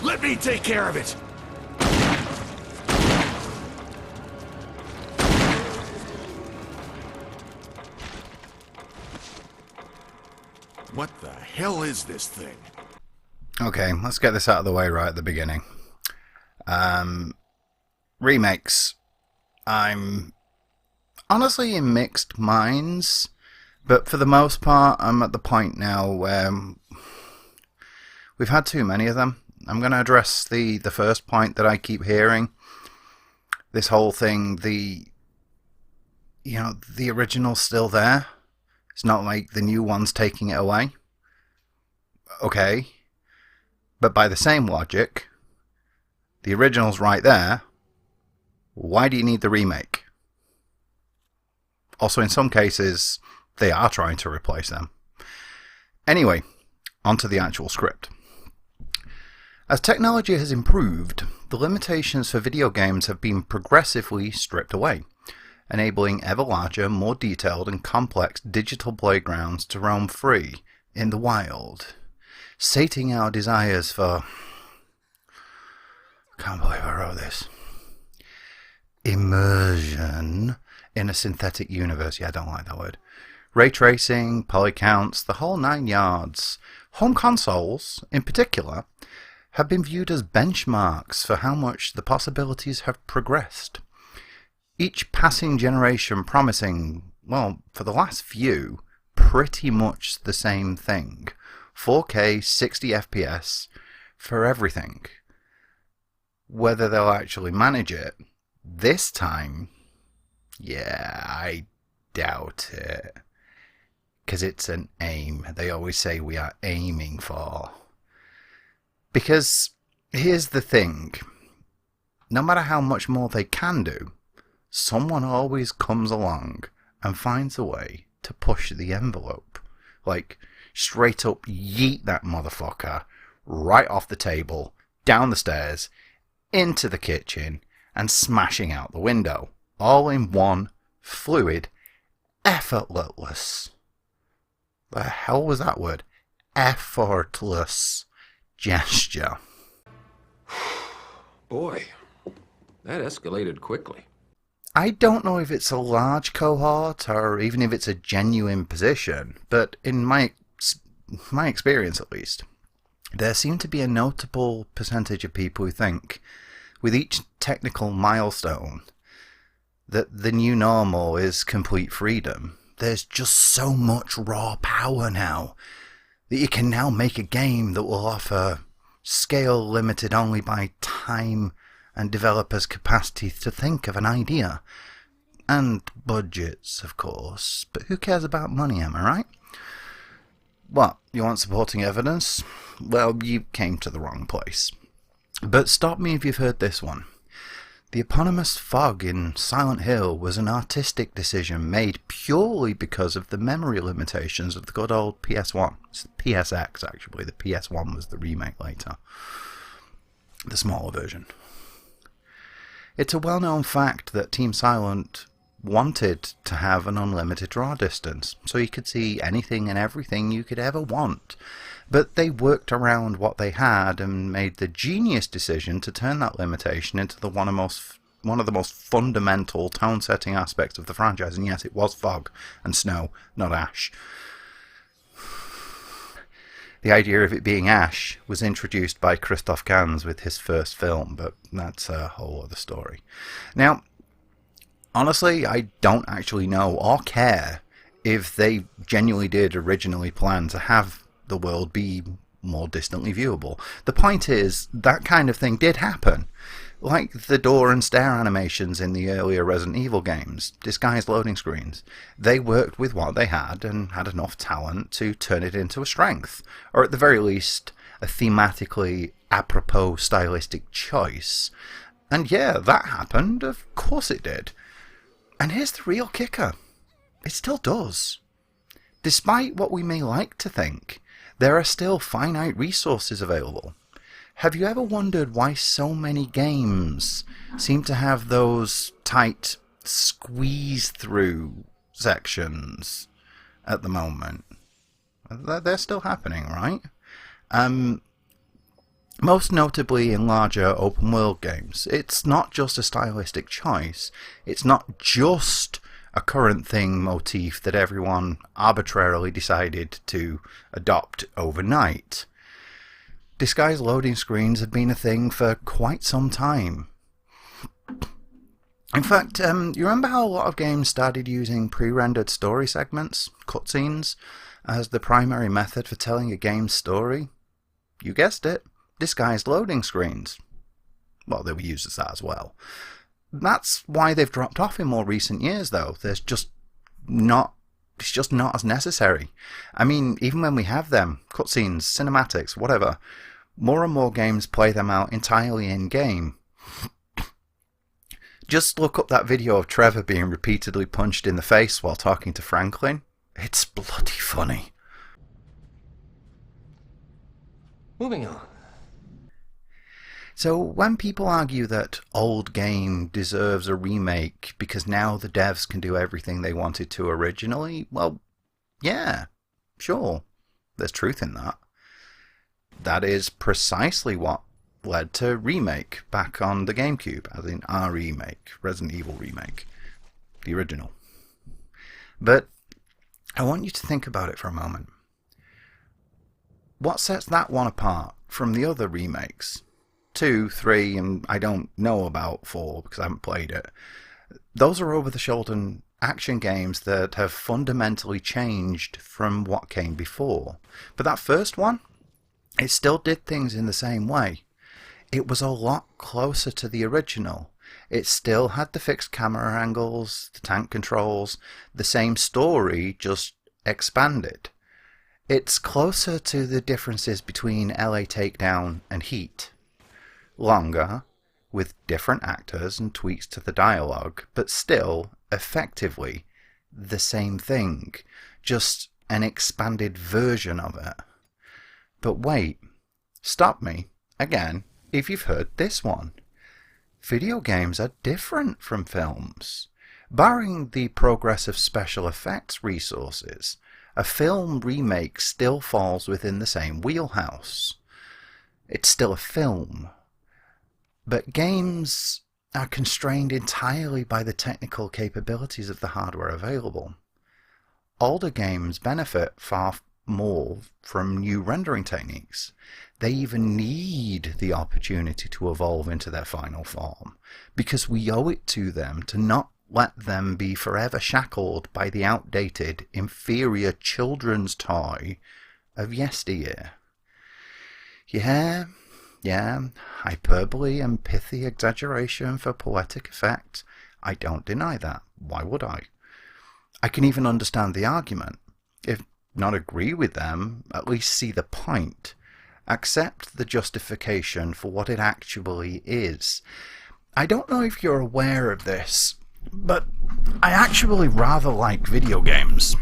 Let me take care of it! What the hell is this thing? Okay, let's get this out of the way right at the beginning. Remakes. I'm honestly in mixed minds, but for the most part, I'm at the point now where we've had too many of them. I'm going to address the first point that I keep hearing. This whole thing, the original's still there. It's not like the new one's taking it away. Okay. But by the same logic, the original's right there. Why do you need the remake? Also, in some cases, they are trying to replace them. Anyway, onto the actual script. As technology has improved, the limitations for video games have been progressively stripped away, enabling ever larger, more detailed and complex digital playgrounds to roam free in the wild, sating our desires for... I can't believe I wrote this. Immersion in a synthetic universe. Yeah, I don't like that word. Ray tracing, polycounts, the whole 9 yards. Home consoles, in particular, have been viewed as benchmarks for how much the possibilities have progressed. Each passing generation promising, well, for the last few, pretty much the same thing. 4K 60 FPS for everything. Whether they'll actually manage it this time, yeah, I doubt it. Because it's an aim. They always say we are aiming for. Because here's the thing. No matter how much more they can do, someone always comes along and finds a way to push the envelope. Like, straight up yeet that motherfucker right off the table, down the stairs, into the kitchen, and smashing out the window. All in one fluid, effortless. The hell was that word? Effortless gesture. Boy, that escalated quickly. I don't know if it's a large cohort or even if it's a genuine position, but in my experience at least, there seem to be a notable percentage of people who think, with each technical milestone, that the new normal is complete freedom. There's just so much raw power now that you can now make a game that will offer scale limited only by time and developers' capacity to think of an idea. And budgets, of course. But who cares about money, am I right? What, you want supporting evidence? Well, you came to the wrong place. But stop me if you've heard this one. The eponymous fog in Silent Hill was an artistic decision made purely because of the memory limitations of the good old PS1. It's the PSX, actually. The PS1 was the remake later. The smaller version. It's a well-known fact that Team Silent wanted to have an unlimited draw distance, so you could see anything and everything you could ever want. But they worked around what they had and made the genius decision to turn that limitation into one of the most fundamental tone-setting aspects of the franchise. And yes, it was fog and snow, not ash. The idea of it being ash was introduced by Christoph Gans with his first film, but that's a whole other story. Now, honestly, I don't actually know or care if they genuinely did originally plan to have the world be more distantly viewable. The point is, that kind of thing did happen. Like the door and stair animations in the earlier Resident Evil games, disguised loading screens. They worked with what they had and had enough talent to turn it into a strength, or at the very least, a thematically apropos stylistic choice. And yeah, that happened, of course it did. And here's the real kicker. It still does. Despite what we may like to think, there are still finite resources available. Have you ever wondered why so many games seem to have those tight squeeze-through sections at the moment? They're still happening, right? most notably in larger open world games. It's not just a stylistic choice, it's not just a current thing motif that everyone arbitrarily decided to adopt overnight. Disguised loading screens have been a thing for quite some time. In fact, you remember how a lot of games started using pre-rendered story segments, cutscenes, as the primary method for telling a game's story? You guessed it, disguised loading screens. Well, they were used as that as well. That's why they've dropped off in more recent years, though. It's just not as necessary. I mean, even when we have them, cutscenes, cinematics, whatever, more and more games play them out entirely in-game. Just look up that video of Trevor being repeatedly punched in the face while talking to Franklin. It's bloody funny. Moving on. So when people argue that old game deserves a remake because now the devs can do everything they wanted to originally, well, yeah, sure, there's truth in that. That is precisely what led to Remake back on the GameCube, as in our remake, Resident Evil Remake, the original. But I want you to think about it for a moment. What sets that one apart from the other remakes? 2, 3, and I don't know about 4 because I haven't played it. Those are over-the-shoulder action games that have fundamentally changed from what came before. But that first one, it still did things in the same way. It was a lot closer to the original. It still had the fixed camera angles, the tank controls, the same story, just expanded. It's closer to the differences between LA Takedown and Heat. Longer, with different actors and tweaks to the dialogue, but still, effectively, the same thing. Just an expanded version of it. But wait, stop me, again, if you've heard this one. Video games are different from films. Barring the progress of special effects resources, a film remake still falls within the same wheelhouse. It's still a film. But games are constrained entirely by the technical capabilities of the hardware available. Older games benefit far more from new rendering techniques. They even need the opportunity to evolve into their final form, because we owe it to them to not let them be forever shackled by the outdated, inferior children's toy of yesteryear. Yeah, hyperbole and pithy exaggeration for poetic effect. I don't deny that. Why would I? I can even understand the argument. If not agree with them, at least see the point. Accept the justification for what it actually is. I don't know if you're aware of this, but I actually rather like video games.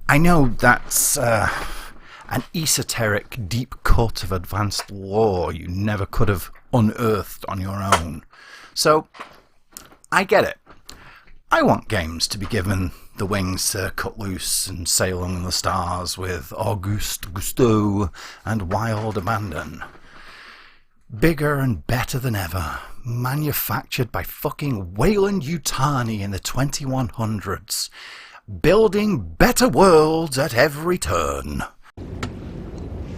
I know that's an esoteric deep cut of advanced lore you never could have unearthed on your own. So, I get it. I want games to be given the wings to cut loose and sail among the stars with Auguste Gusteau and wild abandon. Bigger and better than ever, manufactured by fucking Wayland Yutani in the 2100s, building better worlds at every turn.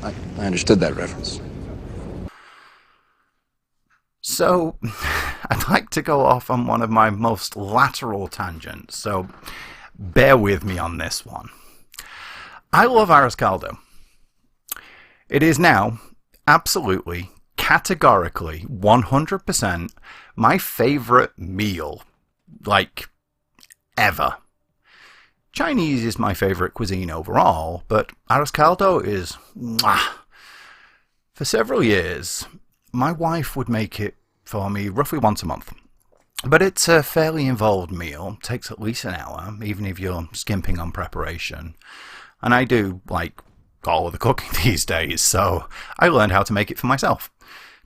I understood that reference. So, I'd like to go off on one of my most lateral tangents, so bear with me on this one. I love Arroz Caldo. It is now, absolutely, categorically, 100% my favourite meal, like, ever. Chinese is my favourite cuisine overall, but Arroz Caldo is mwah. For several years, my wife would make it for me roughly once a month. But it's a fairly involved meal, takes at least an hour, even if you're skimping on preparation. And I do, like, all of the cooking these days, so I learned how to make it for myself,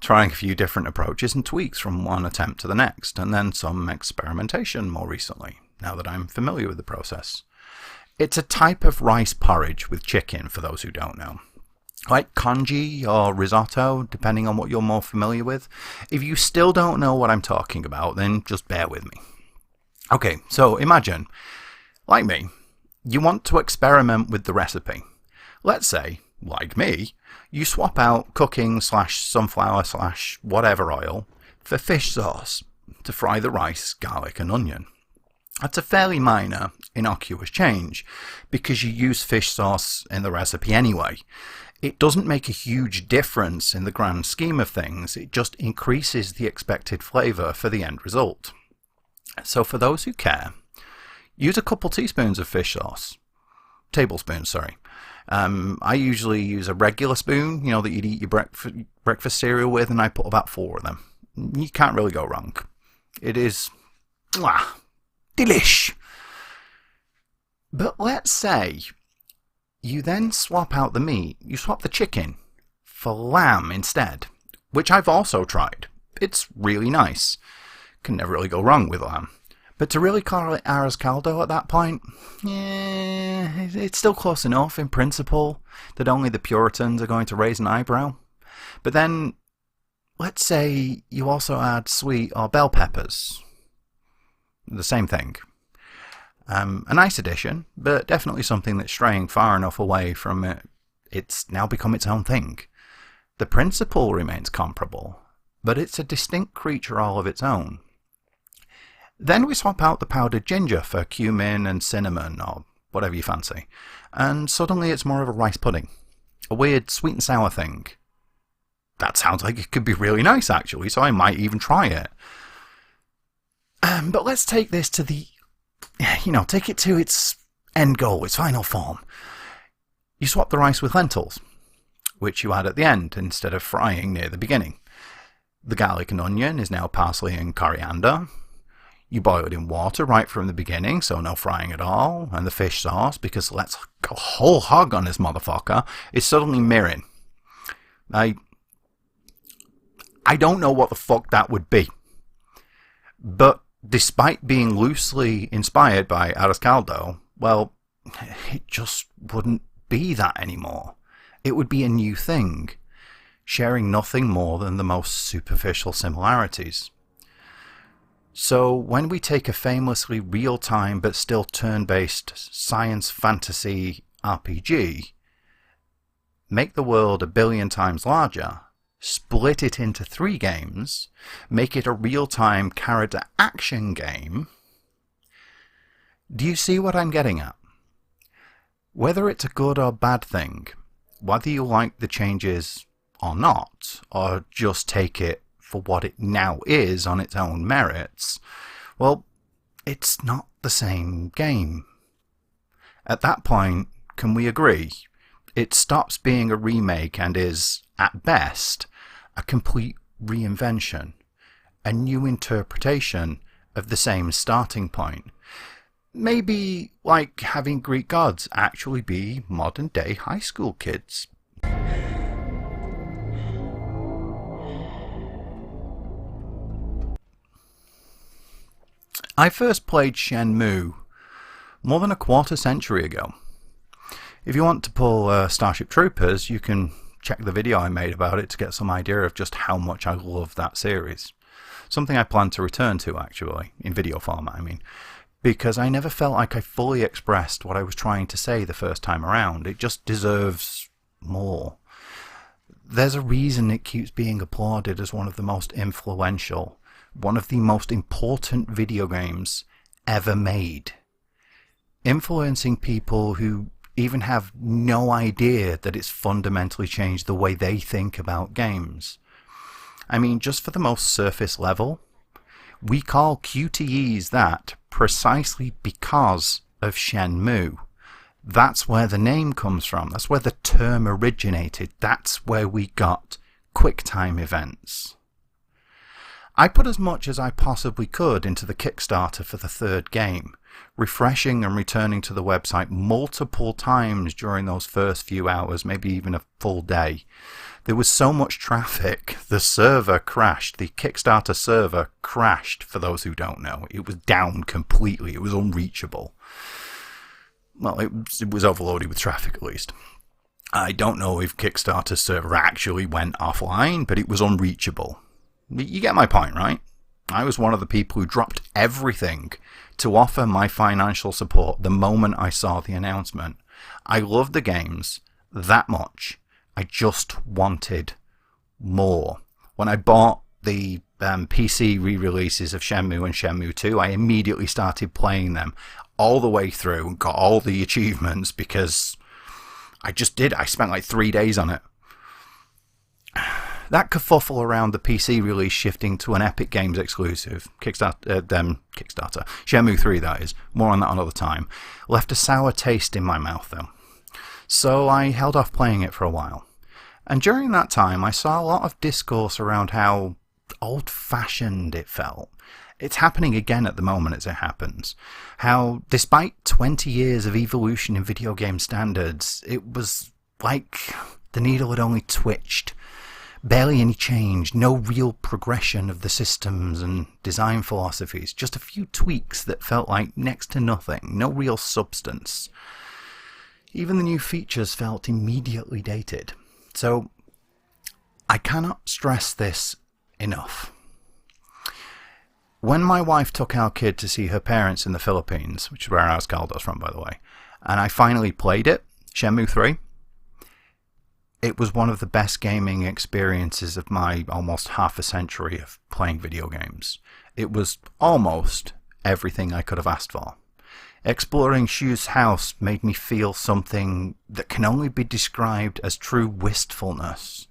trying a few different approaches and tweaks from one attempt to the next, and then some experimentation more recently, now that I'm familiar with the process. It's a type of rice porridge with chicken, for those who don't know. like congee or risotto, depending on what you're more familiar with. If you still don't know what I'm talking about, then just bear with me. Okay, so imagine, like me, you want to experiment with the recipe. Let's say, like me, you swap out cooking / sunflower / whatever oil for fish sauce to fry the rice, garlic and onion. That's a fairly minor, innocuous change because you use fish sauce in the recipe anyway. It doesn't make a huge difference in the grand scheme of things, it just increases the expected flavour for the end result. So for those who care, use a couple teaspoons of fish sauce. Tablespoons, sorry. I usually use a regular spoon, that you'd eat your breakfast cereal with, and I put about 4 of them. You can't really go wrong. It is delish. But let's say you then swap out the meat, you swap the chicken for lamb instead, which I've also tried. It's really nice. Can never really go wrong with lamb. But to really call it arroz caldo at that point, it's still close enough in principle that only the Puritans are going to raise an eyebrow. But then, let's say you also add sweet or bell peppers. The same thing. A nice addition, but definitely something that's straying far enough away from it. It's now become its own thing. The principle remains comparable, but it's a distinct creature all of its own. Then we swap out the powdered ginger for cumin and cinnamon, or whatever you fancy, and suddenly it's more of a rice pudding. A weird sweet and sour thing. That sounds like it could be really nice actually, so I might even try it. But let's take this to take it to its end goal, its final form. You swap the rice with lentils, which you add at the end instead of frying near the beginning. The garlic and onion is now parsley and coriander. You boil it in water right from the beginning, so no frying at all. And the fish sauce, because let's go whole hog on this motherfucker, is suddenly mirin. I don't know what the fuck that would be. But despite being loosely inspired by arroz caldo, well, it just wouldn't be that anymore. It would be a new thing, sharing nothing more than the most superficial similarities. So when we take a famously real-time but still turn-based science fantasy RPG, make the world 1 billion times larger, split it into 3 games, make it a real-time character action game, do you see what I'm getting at? Whether it's a good or bad thing, whether you like the changes or not, or just take it for what it now is on its own merits, well, it's not the same game. At that point, can we agree? It stops being a remake and is, at best, a complete reinvention, a new interpretation of the same starting point. Maybe like having Greek gods actually be modern-day high school kids. I first played Shenmue more than a quarter century ago. If you want to pull Starship Troopers, you can check the video I made about it to get some idea of just how much I love that series. Something I plan to return to, actually, in video format, I mean, because I never felt like I fully expressed what I was trying to say the first time around. It just deserves more. There's a reason it keeps being applauded as one of the most influential, one of the most important video games ever made. Influencing people who even have no idea that it's fundamentally changed the way they think about games. I mean, just for the most surface level, we call QTEs that precisely because of Shenmue. That's where the name comes from. That's where the term originated. That's where we got QuickTime events. I put as much as I possibly could into the Kickstarter for the 3rd game, refreshing and returning to the website multiple times during those first few hours, maybe even a full day. There was so much traffic, the server crashed. The Kickstarter server crashed, for those who don't know. It was down completely. It was unreachable. Well, it was overloaded with traffic at least. I don't know if Kickstarter's server actually went offline, but it was unreachable. You get my point, right? I was one of the people who dropped everything to offer my financial support the moment I saw the announcement. I loved the games that much. I just wanted more. When I bought the PC re-releases of Shenmue and Shenmue 2, I immediately started playing them all the way through and got all the achievements because I just did. I spent like 3 days on it. That kerfuffle around the PC release shifting to an Epic Games exclusive, Kickstarter, Shenmue 3 that is, more on that another time, left a sour taste in my mouth though. So I held off playing it for a while. And during that time I saw a lot of discourse around how old-fashioned it felt. It's happening again at the moment as it happens. How, despite 20 years of evolution in video game standards, it was like the needle had only twitched. Barely any change, no real progression of the systems and design philosophies, just a few tweaks that felt like next to nothing, no real substance. Even the new features felt immediately dated. So, I cannot stress this enough. When my wife took our kid to see her parents in the Philippines, which is where Ascaldo's from by the way, and I finally played it, Shenmue 3, it was one of the best gaming experiences of my almost half a century of playing video games. It was almost everything I could have asked for. Exploring Shu's house made me feel something that can only be described as true wistfulness.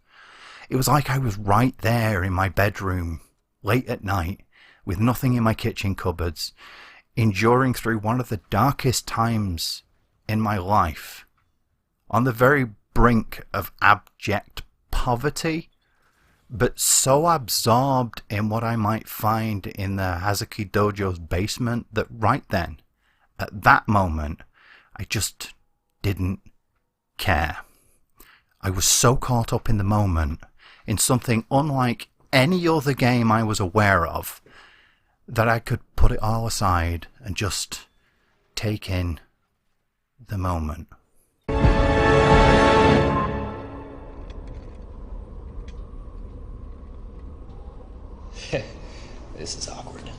It was like I was right there in my bedroom, late at night, with nothing in my kitchen cupboards, enduring through one of the darkest times in my life, on the very brink of abject poverty, but so absorbed in what I might find in the Hazuki Dojo's basement that right then, at that moment, I just didn't care. I was so caught up in the moment, in something unlike any other game I was aware of, that I could put it all aside and just take in the moment. This is awkward.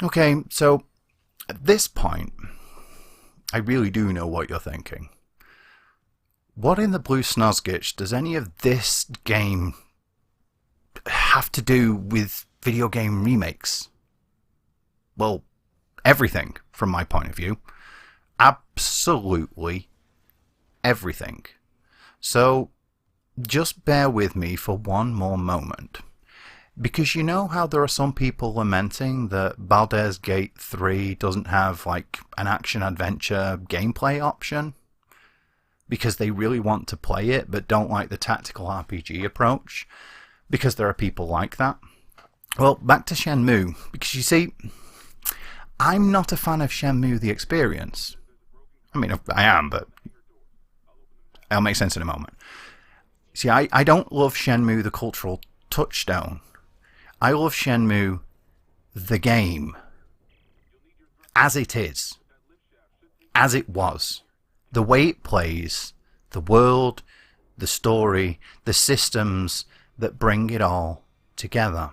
Okay, so at this point, I really do know what you're thinking. What in the blue snozgitch does any of this game have to do with video game remakes? Well, everything from my point of view. Absolutely everything. So, just bear with me for one more moment. Because you know how there are some people lamenting that Baldur's Gate 3 doesn't have like an action-adventure gameplay option? Because they really want to play it but don't like the tactical RPG approach? Because there are people like that? Well, back to Shenmue. Because you see, I'm not a fan of Shenmue the experience. I mean, I am, but it'll make sense in a moment. See, I don't love Shenmue the cultural touchstone. I love Shenmue the game. As it is. As it was. The way it plays. The world. The story. The systems that bring it all together.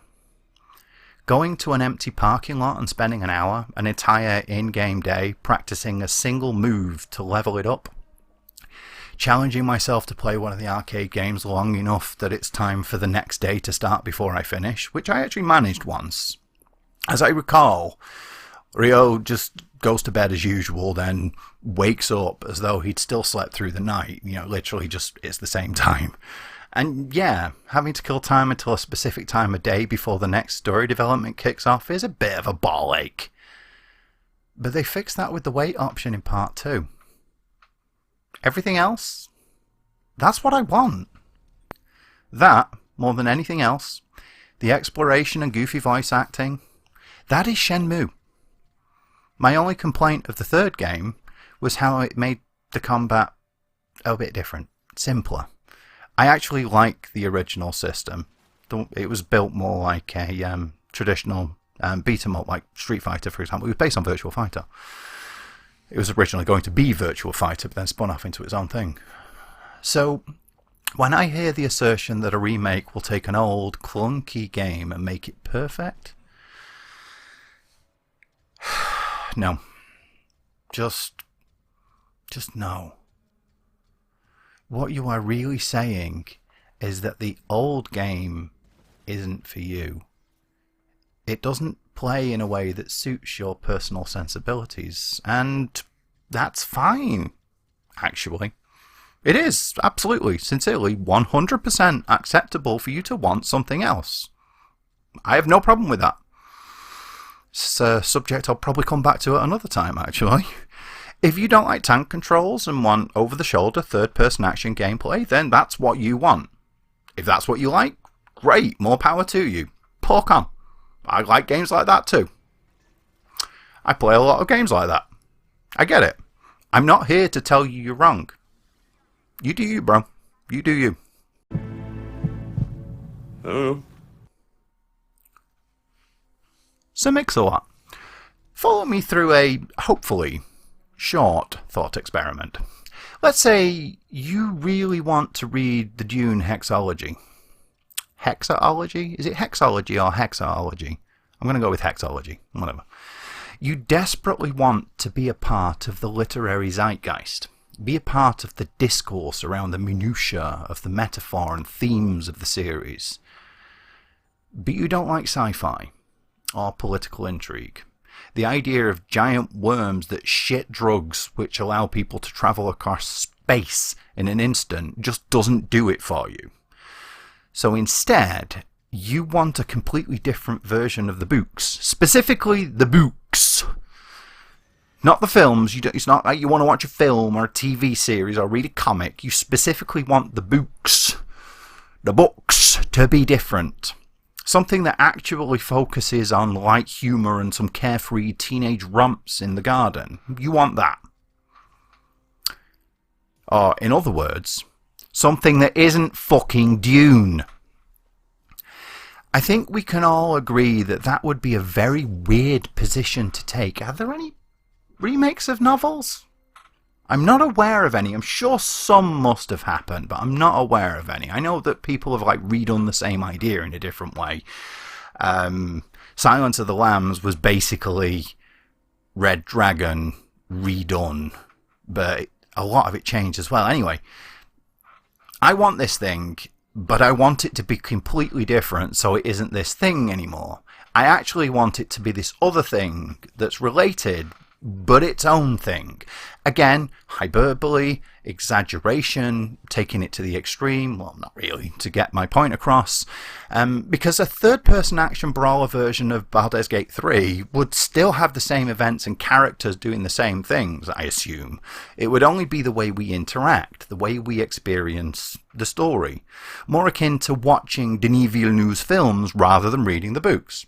Going to an empty parking lot and spending an hour, an entire in-game day, practicing a single move to level it up. Challenging myself to play one of the arcade games long enough that it's time for the next day to start before I finish, which I actually managed once. As I recall, Ryo just goes to bed as usual, then wakes up as though he'd still slept through the night. You know, literally just it's the same time. And yeah, having to kill time until a specific time of day before the next story development kicks off is a bit of a ball ache. But they fixed that with the wait option in part 2. Everything else, that's what I want. That, more than anything else, the exploration and goofy voice acting, that is Shenmue. My only complaint of the third game was how it made the combat a bit different, simpler. I actually like the original system. It was built more like a traditional beat 'em up, like Street Fighter, for example. It was based on Virtua Fighter. It was originally going to be Virtua Fighter, but then spun off into its own thing. So, when I hear the assertion that a remake will take an old, clunky game and make it perfect, no. Just no. What you are really saying is that the old game isn't for you. It doesn't play in a way that suits your personal sensibilities, and that's fine, actually. It is, absolutely, sincerely, 100% acceptable for you to want something else. I have no problem with that. It's a subject I'll probably come back to at another time, actually. If you don't like tank controls and want over-the-shoulder third-person action gameplay, then that's what you want. If that's what you like, great, more power to you. Pork on. I like games like that too. I play a lot of games like that. I get it. I'm not here to tell you you're wrong. You do you, bro. You do you. Oh. So Mix-a-Lot, follow me through a, hopefully, short thought experiment. Let's say you really want to read the Dune hexology. Hexology? Is it hexology or hexology? I'm going to go with hexology. Whatever. You desperately want to be a part of the literary zeitgeist. Be a part of the discourse around the minutiae of the metaphor and themes of the series. But you don't like sci-fi or political intrigue. The idea of giant worms that shit drugs which allow people to travel across space in an instant just doesn't do it for you. So instead, you want a completely different version of the books. Specifically, the books. Not the films. It's not like you want to watch a film or a TV series or read a comic. You specifically want the books. The books to be different. Something that actually focuses on light humour and some carefree teenage romps in the garden. You want that. Or, in other words, something that isn't fucking Dune. I think we can all agree that that would be a very weird position to take. Are there any remakes of novels? I'm not aware of any. I'm sure some must have happened, but I'm not aware of any. I know that people have redone the same idea in a different way. Silence of the Lambs was basically Red Dragon redone, but a lot of it changed as well. Anyway, I want this thing, but I want it to be completely different so it isn't this thing anymore. I actually want it to be this other thing that's related, but its own thing. Again, hyperbole, exaggeration, taking it to the extreme, well, not really, to get my point across, because a third-person action brawler version of Baldur's Gate 3 would still have the same events and characters doing the same things, I assume. It would only be the way we interact, the way we experience the story, more akin to watching Denis Villeneuve's films rather than reading the books.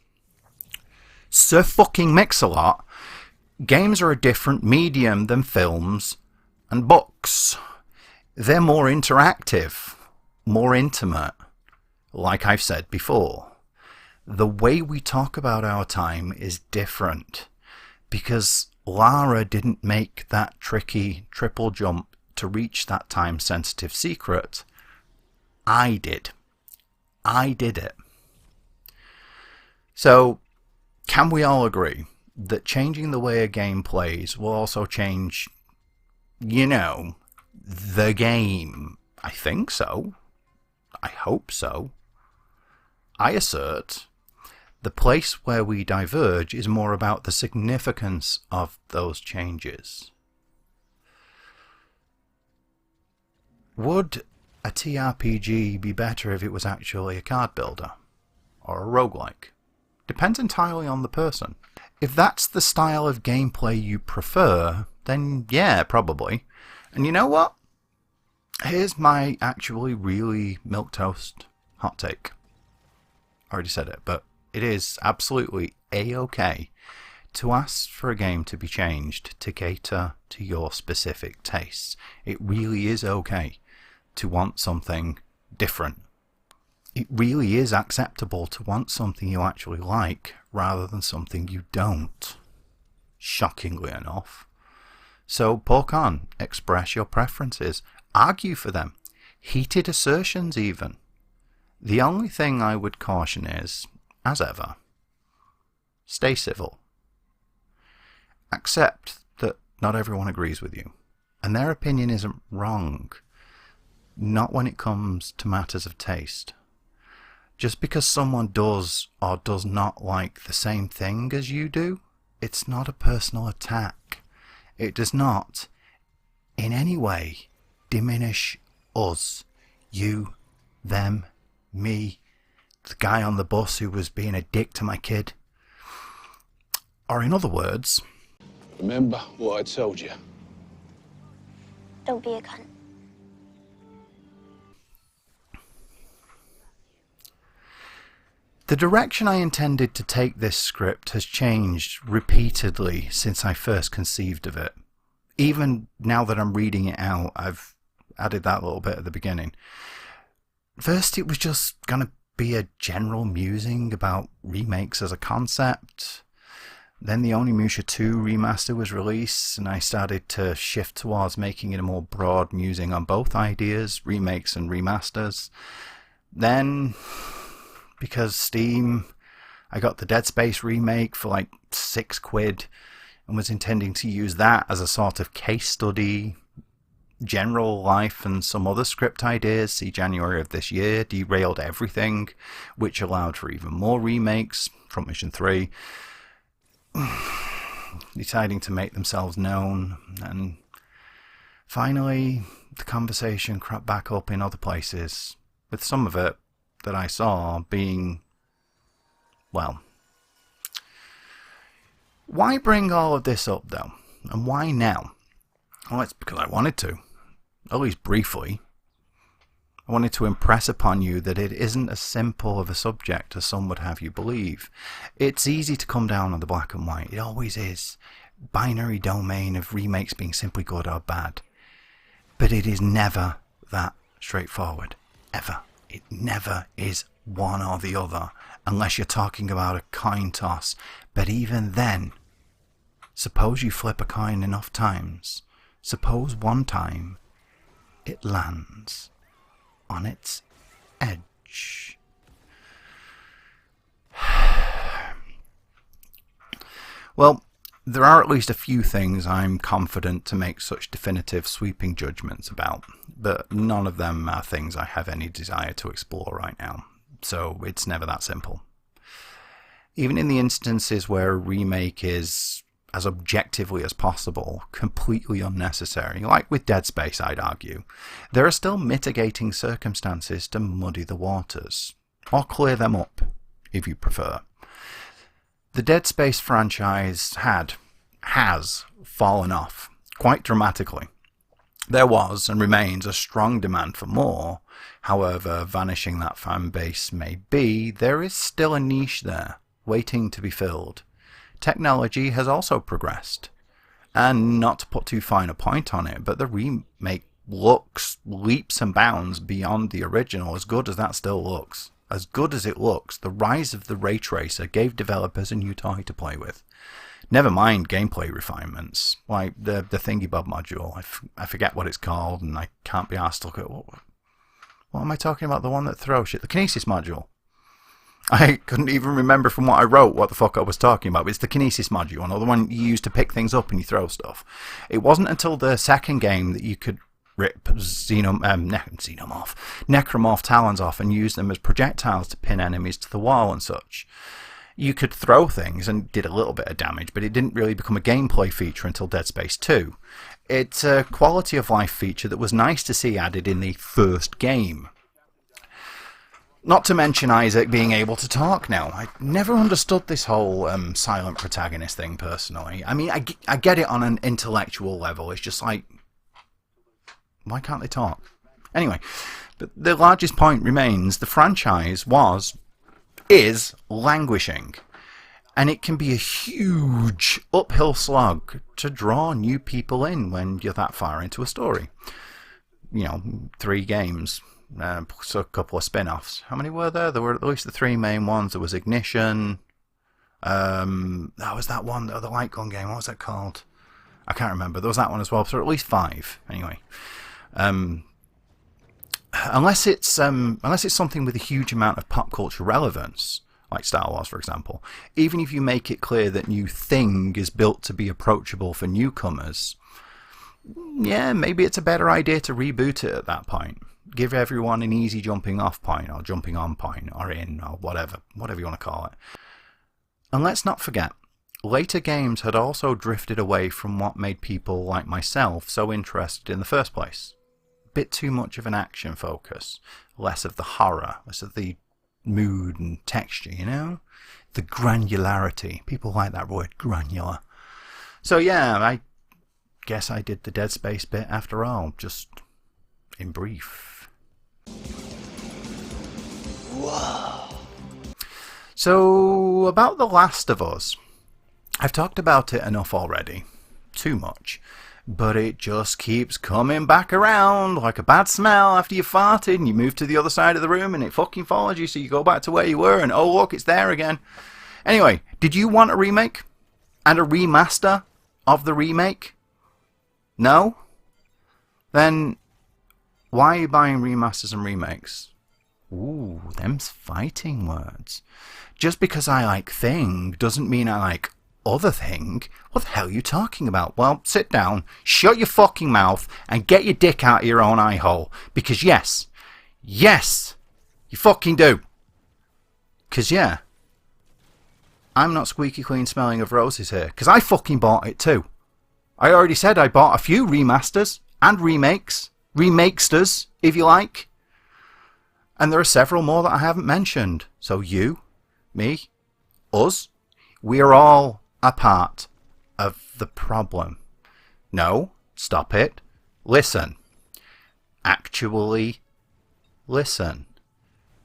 Sir fucking Mix-a-Lot, games are a different medium than films and books. They're more interactive, more intimate, like I've said before. The way we talk about our time is different because Lara didn't make that tricky triple jump to reach that time-sensitive secret. I did. I did it. So, can we all agree that changing the way a game plays will also change, the game? I think so. I hope so. I assert the place where we diverge is more about the significance of those changes. Would a TRPG be better if it was actually a card builder? Or a roguelike? Depends entirely on the person. If that's the style of gameplay you prefer, then yeah, probably. And you know what? Here's my actually really milquetoast hot take. I already said it, but it is absolutely A-OK to ask for a game to be changed to cater to your specific tastes. It really is okay to want something different. It really is acceptable to want something you actually like rather than something you don't. Shockingly enough. So poke on, express your preferences, argue for them, heated assertions even. The only thing I would caution is, as ever, stay civil. Accept that not everyone agrees with you, and their opinion isn't wrong, not when it comes to matters of taste. Just because someone does or does not like the same thing as you do, it's not a personal attack. It does not, in any way, diminish us, you, them, me, the guy on the bus who was being a dick to my kid. Or in other words... Remember what I told you. Don't be a cunt. The direction I intended to take this script has changed repeatedly since I first conceived of it. Even now that I'm reading it out, I've added that little bit at the beginning. First, it was just going to be a general musing about remakes as a concept. Then the Onimusha 2 remaster was released, and I started to shift towards making it a more broad musing on both ideas, remakes and remasters. Then, because Steam, I got the Dead Space remake for like £6 and was intending to use that as a sort of case study. General Life and some other script ideas, see January of this year, derailed everything, which allowed for even more remakes, Front Mission 3, deciding to make themselves known, and finally the conversation crept back up in other places, with some of it that I saw being, well, why bring all of this up though? And why now? Well, it's because I wanted to. At least briefly. I wanted to impress upon you that it isn't as simple of a subject as some would have you believe. It's easy to come down on the black and white. It always is. Binary domain of remakes being simply good or bad. But it is never that straightforward. Ever. It never is one or the other, unless you're talking about a coin toss. But even then, suppose you flip a coin enough times. Suppose one time it lands on its edge. Well, there are at least a few things I'm confident to make such definitive sweeping judgments about, but none of them are things I have any desire to explore right now, so it's never that simple. Even in the instances where a remake is, as objectively as possible, completely unnecessary, like with Dead Space I'd argue, there are still mitigating circumstances to muddy the waters, or clear them up, if you prefer. The Dead Space franchise has fallen off, quite dramatically. There was, and remains, a strong demand for more. However vanishing that fan base may be, there is still a niche there, waiting to be filled. Technology has also progressed. And not to put too fine a point on it, but the remake looks leaps and bounds beyond the original, as good as that still looks. As good as it looks, the rise of the ray tracer gave developers a new toy to play with. Never mind gameplay refinements, like the thingy-bob module. I forget what it's called, and I can't be asked to look at what am I talking about? The one that throws shit? The Kinesis module. I couldn't even remember from what I wrote what the fuck I was talking about. It's the Kinesis module, or the one you use to pick things up and you throw stuff. It wasn't until the second game that you could rip necromorph talons off and use them as projectiles to pin enemies to the wall and such. You could throw things and did a little bit of damage, but it didn't really become a gameplay feature until Dead Space 2. It's a quality of life feature that was nice to see added in the first game. Not to mention Isaac being able to talk now. I never understood this whole silent protagonist thing personally. I mean, I get it on an intellectual level. It's just like, why can't they talk? Anyway, but the largest point remains the franchise is languishing. And it can be a huge uphill slog to draw new people in when you're that far into a story. 3 games. So a couple of spin-offs. How many were there? There were at least the 3 main ones. There was Ignition. That was that one, the light gun game. What was that called? I can't remember. There was that one as well. So at least 5 anyway. Unless it's something with a huge amount of pop culture relevance, like Star Wars, for example. Even if you make it clear that new thing is built to be approachable for newcomers, yeah, maybe it's a better idea to reboot it at that point. Give everyone an easy jumping off point, or jumping on point, or in, or whatever you want to call it. And let's not forget, later games had also drifted away from what made people like myself so interested in the first place. Bit too much of an action focus, less of the horror, less of the mood and texture, you know? The granularity. People like that word, granular. So yeah, I guess I did the Dead Space bit after all, just in brief. Whoa. So, about The Last of Us. I've talked about it enough already. Too much. But it just keeps coming back around like a bad smell after you farted and you move to the other side of the room and it fucking follows you, so you go back to where you were and oh look, it's there again. Anyway, did you want a remake? And a remaster of the remake? No? Then why are you buying remasters and remakes? Ooh, them's fighting words. Just because I like Thing doesn't mean I like other thing. What the hell are you talking about? Well, sit down, shut your fucking mouth, and get your dick out of your own eye hole. Because yes, you fucking do. Because yeah, I'm not squeaky clean smelling of roses here. Because I fucking bought it too. I already said I bought a few remasters and remakes. Remakesters, if you like. And there are several more that I haven't mentioned. So you, me, us, we are all a part of the problem. No, stop it. Listen. Actually listen.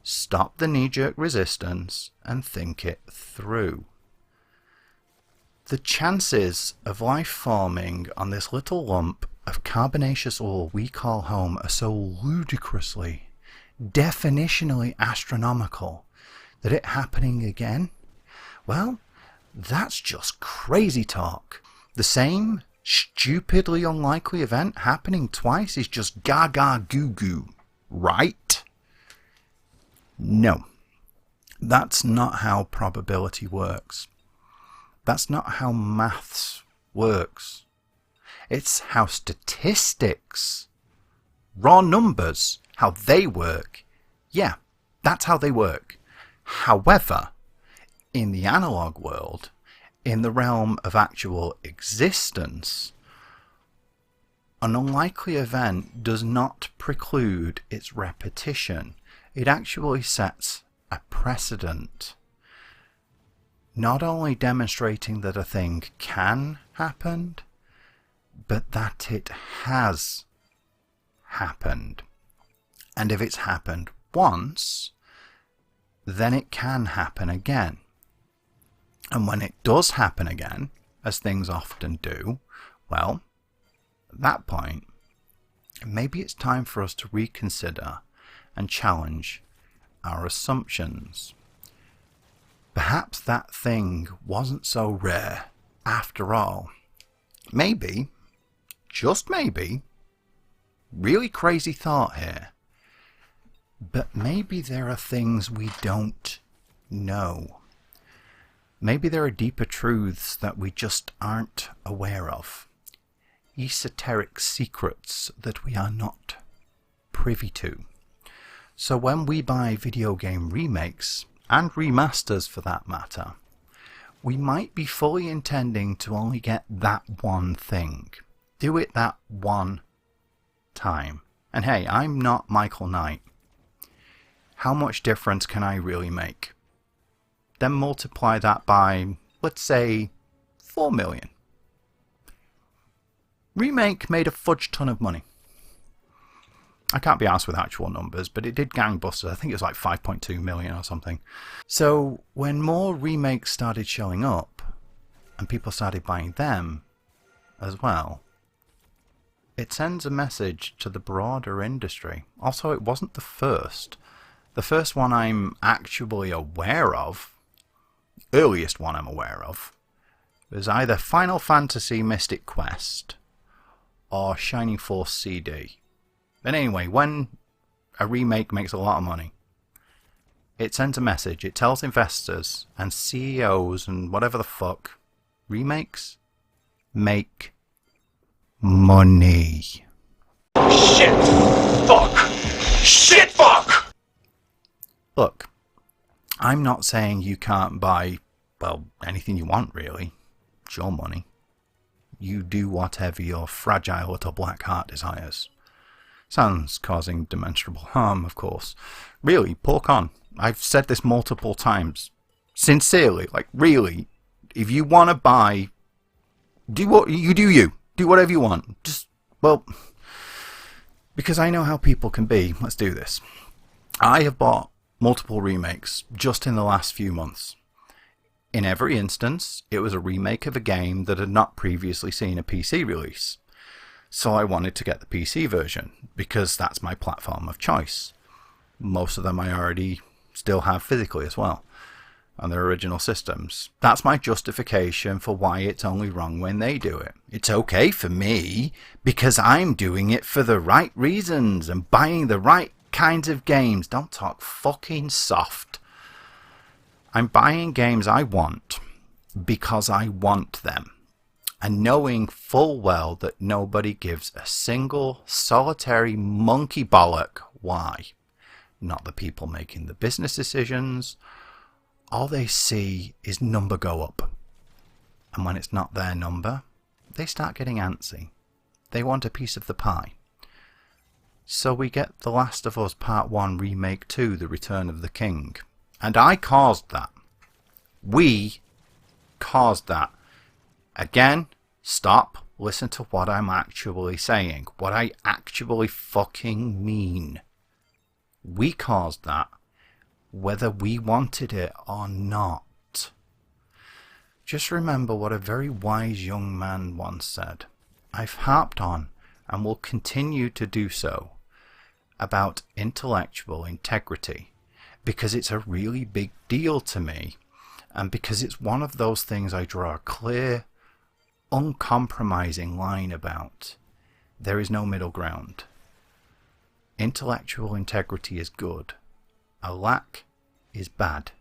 Stop the knee-jerk resistance and think it through. The chances of life forming on this little lump of carbonaceous ore we call home are so ludicrously, definitionally astronomical that it happening again, well, that's just crazy talk. The same stupidly unlikely event happening twice is just gaga goo goo, right? No, that's not how probability works. That's not how maths works. It's how statistics, raw numbers, how they work. Yeah, that's how they work. However, in the analog world, in the realm of actual existence, an unlikely event does not preclude its repetition. It actually sets a precedent. Not only demonstrating that a thing can happen, but that it has happened. And if it's happened once, then it can happen again. And when it does happen again, as things often do, well, at that point, maybe it's time for us to reconsider and challenge our assumptions. Perhaps that thing wasn't so rare after all. Maybe, just maybe, really crazy thought here, but maybe there are things we don't know. Maybe there are deeper truths that we just aren't aware of. Esoteric secrets that we are not privy to. So when we buy video game remakes, and remasters for that matter, we might be fully intending to only get that one thing. Do it that one time. And hey, I'm not Michael Knight. How much difference can I really make? Then multiply that by, let's say, 4 million. Remake made a fudge ton of money. I can't be asked with actual numbers, but it did gangbusters. I think it was like 5.2 million or something. So when more remakes started showing up, and people started buying them as well, it sends a message to the broader industry. Also, it wasn't the first. The first one I'm actually aware of, earliest one I'm aware of, was either Final Fantasy Mystic Quest or Shining Force CD. But anyway, when a remake makes a lot of money, it sends a message. It tells investors and CEOs and whatever the fuck, remakes make money. Shit! Fuck! Shit! Fuck! Look, I'm not saying you can't buy, well, anything you want, really. It's your money. You do whatever your fragile little black heart desires. Sans causing demonstrable harm, of course. Really, pork on. I've said this multiple times. Sincerely, like, really, if you want to buy, do what you do. You do whatever you want. Just, well, because I know how people can be. Let's do this. I have bought multiple remakes just in the last few months. In every instance, it was a remake of a game that had not previously seen a PC release. So I wanted to get the PC version, because that's my platform of choice. Most of them I already still have physically as well, on their original systems. That's my justification for why it's only wrong when they do it. It's okay for me, because I'm doing it for the right reasons and buying the right kinds of games. Don't talk fucking soft. I'm buying games I want because I want them, and knowing full well that nobody gives a single solitary monkey bollock why. Not the people making the business decisions. All they see is number go up. And when it's not their number, they start getting antsy. They want a piece of the pie. So we get The Last of Us Part 1 Remake 2, The Return of the King. And I caused that. We caused that. Again, stop. Listen to what I'm actually saying. What I actually fucking mean. We caused that, whether we wanted it or not. Just remember what a very wise young man once said. I've harped on, and will continue to do so, about intellectual integrity, because it's a really big deal to me, and because it's one of those things I draw a clear, uncompromising line about. There is no middle ground. Intellectual integrity is good. A lack is bad.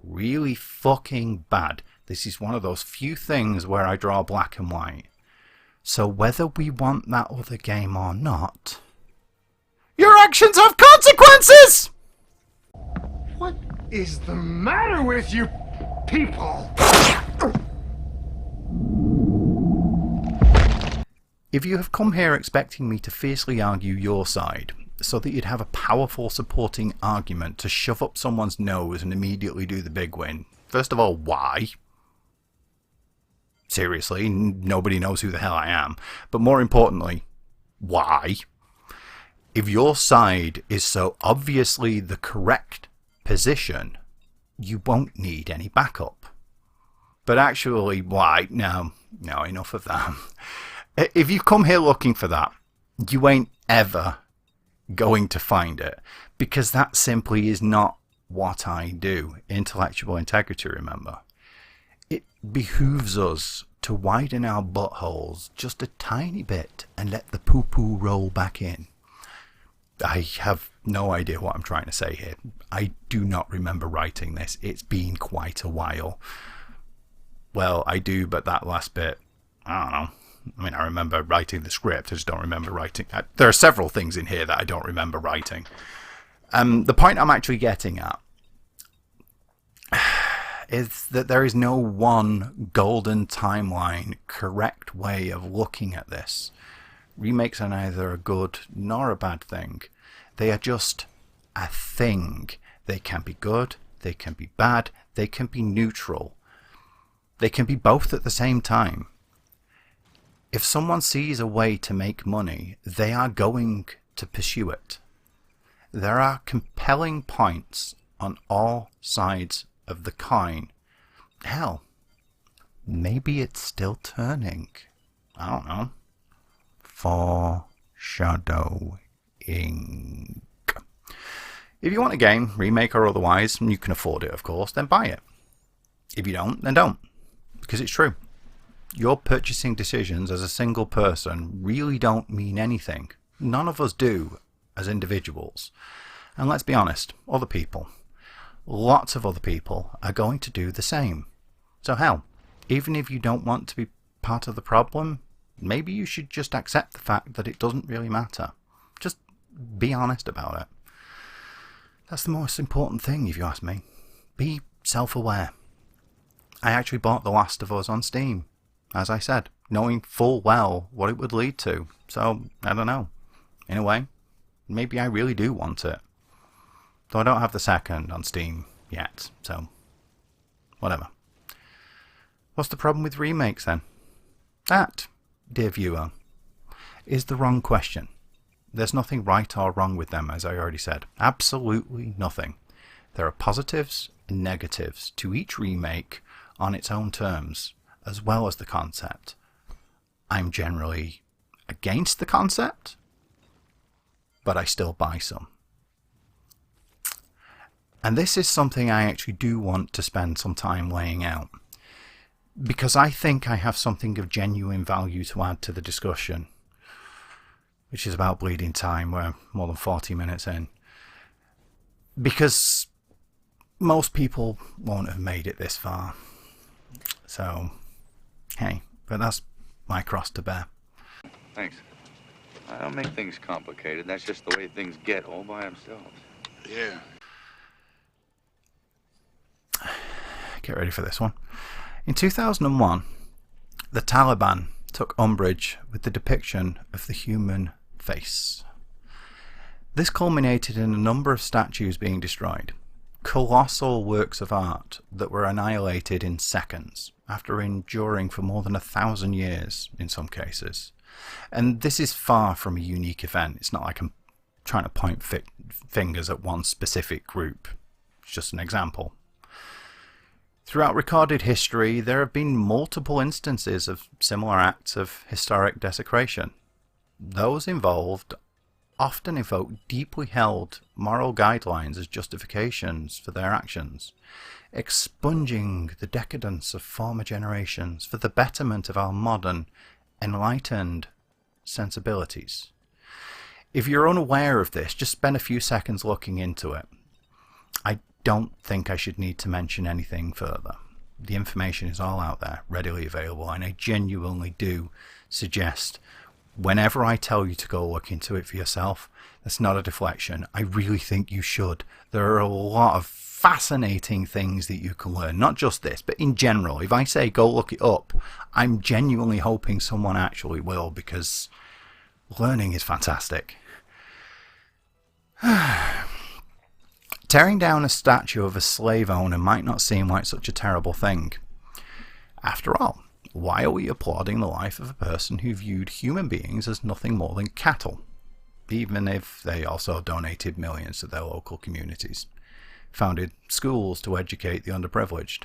Really fucking bad. This is one of those few things where I draw black and white. So whether we want that other game or not, your actions have consequences! What is the matter with you people? If you have come here expecting me to fiercely argue your side, so that you'd have a powerful supporting argument to shove up someone's nose and immediately do the big win, first of all, why? Seriously, nobody knows who the hell I am. But more importantly, why? If your side is so obviously the correct position, you won't need any backup. But actually, why? No, enough of that. If you come here looking for that, you ain't ever going to find it, because that simply is not what I do. Intellectual integrity, remember. It behooves us to widen our buttholes just a tiny bit and let the poo-poo roll back in. I have no idea what I'm trying to say here. I do not remember writing this. It's been quite a while. Well, I do, but that last bit, I don't know. I mean, I remember writing the script. I just don't remember writing. There are several things in here that I don't remember writing. The point I'm actually getting at is that there is no one golden timeline correct way of looking at this. Remakes are neither a good nor a bad thing. They are just a thing. They can be good, they can be bad, they can be neutral. They can be both at the same time. If someone sees a way to make money, they are going to pursue it. There are compelling points on all sides of the coin. Hell, maybe it's still turning. I don't know. Foreshadowing. If you want a game, remake or otherwise, and you can afford it, of course, then buy it. If you don't, then don't. Because it's true. Your purchasing decisions as a single person really don't mean anything. None of us do as individuals. And let's be honest, other people, lots of other people are going to do the same. So hell, even if you don't want to be part of the problem, maybe you should just accept the fact that it doesn't really matter. Just be honest about it. That's the most important thing, if you ask me. Be self-aware. I actually bought The Last of Us on Steam, as I said, knowing full well what it would lead to. So, I don't know. In a way, maybe I really do want it. Though I don't have the second on Steam yet, so whatever. What's the problem with remakes then? That, dear viewer, is the wrong question. There's nothing right or wrong with them, as I already said. Absolutely nothing. There are positives and negatives to each remake on its own terms, as well as the concept. I'm generally against the concept, but I still buy some. And this is something I actually do want to spend some time laying out, because I think I have something of genuine value to add to the discussion, which is about Bleeding Time. We're more than 40 minutes in. Because most people won't have made it this far. So, hey, but that's my cross to bear. Thanks. I don't make things complicated. That's just the way things get all by themselves. Yeah. Get ready for this one. In 2001, the Taliban took umbrage with the depiction of the human face. This culminated in a number of statues being destroyed. Colossal works of art that were annihilated in seconds, after enduring for more than 1,000 years in some cases. And this is far from a unique event. It's not like I'm trying to point fingers at one specific group. It's just an example. Throughout recorded history, there have been multiple instances of similar acts of historic desecration. Those involved often evoke deeply held moral guidelines as justifications for their actions, expunging the decadence of former generations for the betterment of our modern, enlightened sensibilities. If you're unaware of this, just spend a few seconds looking into it. I don't think I should need to mention anything further. The information is all out there, readily available, and I genuinely do suggest, whenever I tell you to go look into it for yourself, that's not a deflection. I really think you should. There are a lot of fascinating things that you can learn, not just this, but in general. If I say go look it up, I'm genuinely hoping someone actually will, because learning is fantastic. Tearing down a statue of a slave owner might not seem like such a terrible thing. After all, why are we applauding the life of a person who viewed human beings as nothing more than cattle, even if they also donated millions to their local communities, founded schools to educate the underprivileged?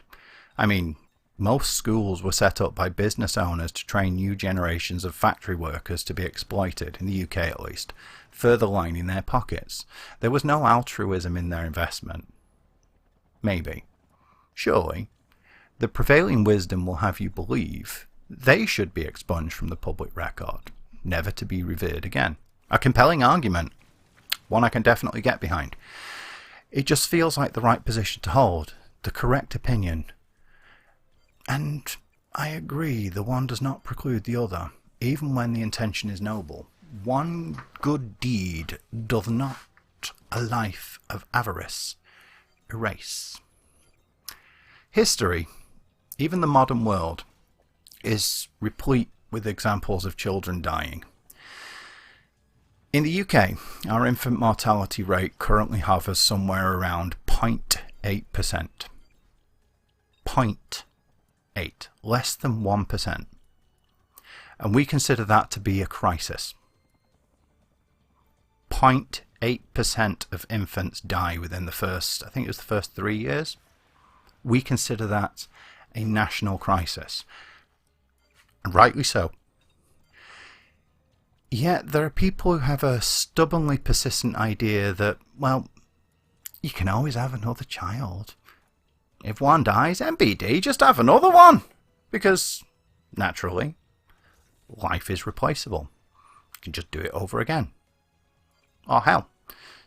I mean, most schools were set up by business owners to train new generations of factory workers to be exploited, in the UK at least, further lining their pockets. There was no altruism in their investment. Maybe. Surely, the prevailing wisdom will have you believe they should be expunged from the public record, never to be revered again. A compelling argument, one I can definitely get behind. It just feels like the right position to hold, the correct opinion. And I agree, the one does not preclude the other, even when the intention is noble. One good deed doth not a life of avarice erase. History, even the modern world, is replete with examples of children dying. In the UK, our infant mortality rate currently hovers somewhere around 0.8%. 0.8, less than 1%. And we consider that to be a crisis. 0.8% of infants die within the first 3 years. We consider that a national crisis. And rightly so. Yet there are people who have a stubbornly persistent idea that, well, you can always have another child. If one dies, MBD, just have another one. Because Naturally, life is replaceable. You can just do it over again. Or hell,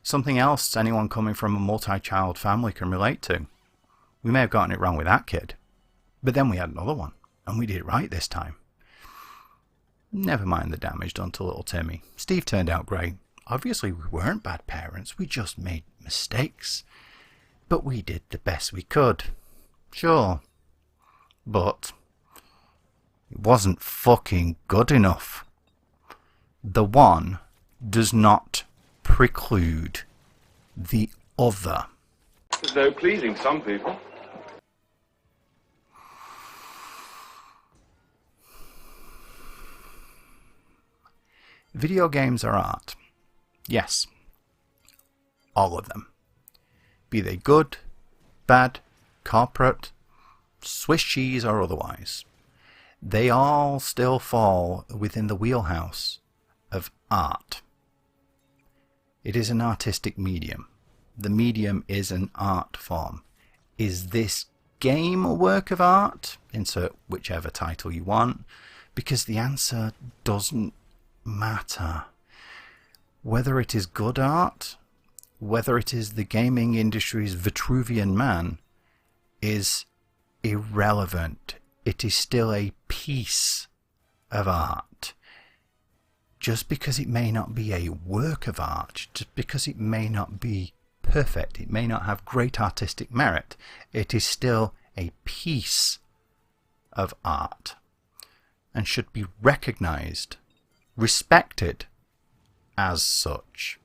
something else anyone coming from a multi-child family can relate to. We may have gotten it wrong with that kid, but then we had another one, and we did it right this time. Never mind the damage done to little Timmy. Steve turned out great. Obviously we weren't bad parents, we just made mistakes. But we did the best we could. Sure. But it wasn't fucking good enough. The one does not preclude the other. Though pleasing some people. Video games are art. Yes. All of them. Be they good, bad, corporate, Swiss cheese or otherwise. They all still fall within the wheelhouse of art. It is an artistic medium. The medium is an art form. Is this game a work of art? Insert whichever title you want, because the answer doesn't matter. Whether it is good art, whether it is the gaming industry's Vitruvian man, is irrelevant. It is still a piece of art. Just because it may not be a work of art, just because it may not be perfect, it may not have great artistic merit, it is still a piece of art and should be recognized, respected as such.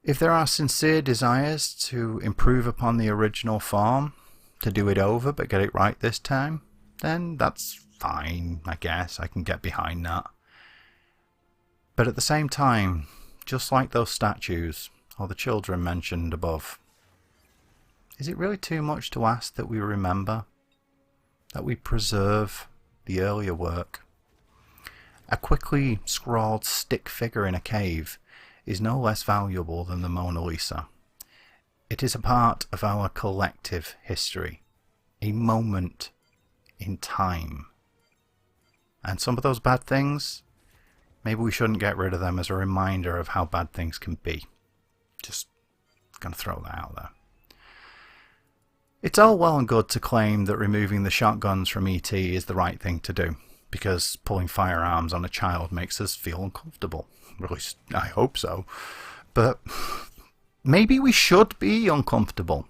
If there are sincere desires to improve upon the original form, to do it over but get it right this time, then that's fine, I guess. I can get behind that. But at the same time, just like those statues or the children mentioned above, is it really too much to ask that we remember, that we preserve the earlier work? A quickly scrawled stick figure in a cave is no less valuable than the Mona Lisa. It is a part of our collective history, a moment in time. And some of those bad things, maybe we shouldn't get rid of them as a reminder of how bad things can be. Just gonna throw that out there. It's all well and good to claim that removing the shotguns from E.T. is the right thing to do, because pulling firearms on a child makes us feel uncomfortable. At least I hope so. But maybe we should be uncomfortable.